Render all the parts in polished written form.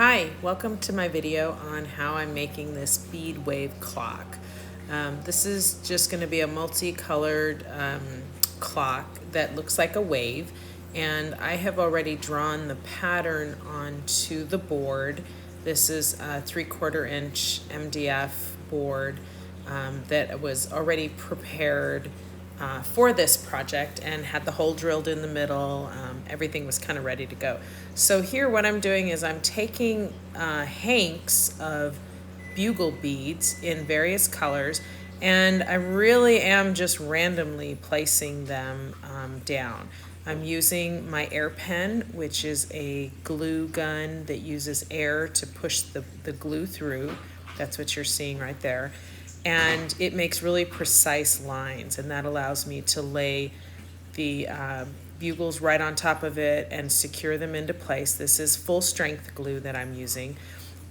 Hi, welcome to my video on how I'm making this bead wave clock. This is just going to be a multicolored clock that looks like a wave, and I have already drawn the pattern onto the board. This is a 3/4 inch MDF board that was already prepared for this project and had the hole drilled in the middle. Everything was kind of ready to go. So here what I'm doing is I'm taking hanks of bugle beads in various colors, and I really am just randomly placing them down. I'm using my air pen, which is a glue gun that uses air to push the glue through. That's what you're seeing right there. And it makes really precise lines, and that allows me to lay the bugles right on top of it and secure them into place. This is full strength glue that I'm using,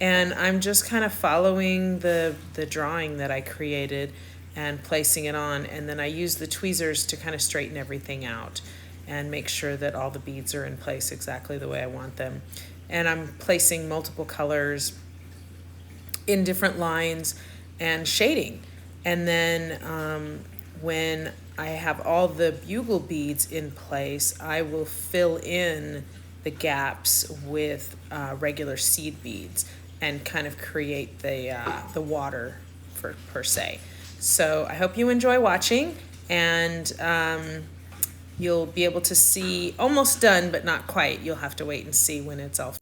and I'm just kind of following the drawing that I created and placing it on, and then I use the tweezers to kind of straighten everything out and make sure that all the beads are in place exactly the way I want them. And I'm placing multiple colors in different lines and shading. And then when I have all the bugle beads in place, I will fill in the gaps with regular seed beads and kind of create the water per se. So I hope you enjoy watching, and you'll be able to see almost done, but not quite. You'll have to wait and see when it's all